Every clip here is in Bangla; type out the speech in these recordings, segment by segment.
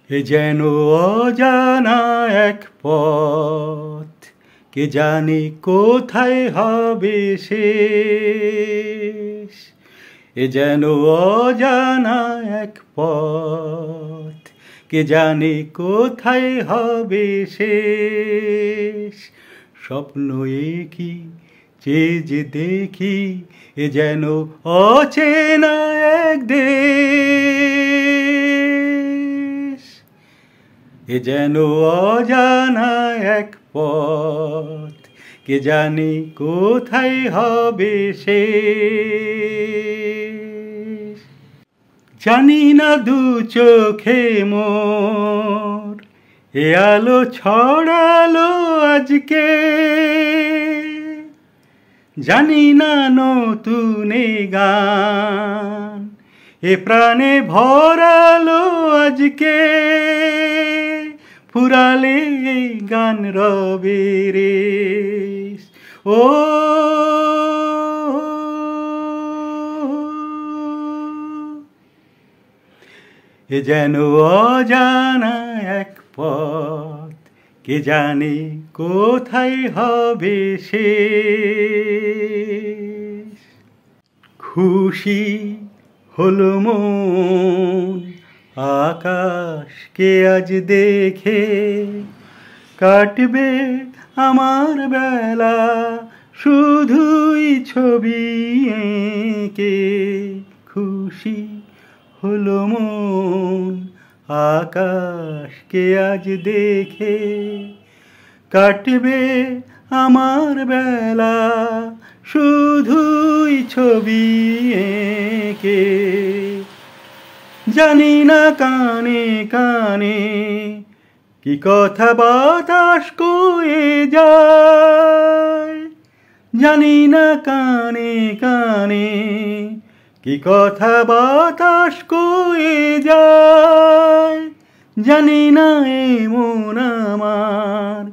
এ যেন অজানা এক পথ, কে জানে কোথায় হবে শেষ। এ যেন অজানা এক পথ, কে জানে কোথায় হবে শেষ। স্বপ্ন একই চেয়ে যে দেখি, এ যেন অচেনা এক দেশ। এ যেন অজানা এক পথ, কে জানে কোথায় হবে শেষ। জানি না দু চোখে মোর এ আলো ছড়ালো আজকে, জানি না নতুন গান এ প্রাণে ভরালো আজকে। ফুরালে গান রবে রেশ, ও এ যেন অজানা এক পথ, কে জানে কোথায় হবে শেষ। খুশি হলো মন আকাশকে আজ দেখে, কাটবে আমার বেলা শুধুই ছবি এঁকে। খুশি হলো মন আকাশকে আজ দেখে, কাটবে আমার বেলা শুধুই ছবি এঁকে। জানি না কানে কানে কি কথা বাতাস কয়ে যায়, জানি না কানে কানে কি কথা বাতাস কয়ে যায়। জানি না এমন আমার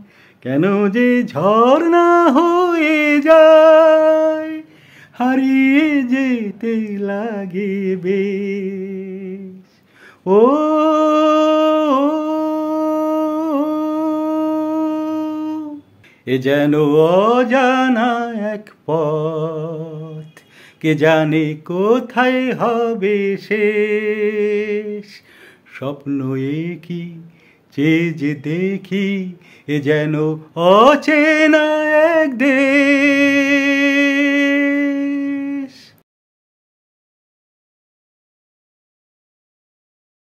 কেন যে ঝর্ণা হয়ে যায়, হারিয়ে যেতে লাগে বেশ। ও এ যেন অজানা এক পথ, কে জানে কোথায় হবে শেষ। স্বপ্ন একই চেয়ে যে দেখি, এ যেন অচেনা এক দেশ।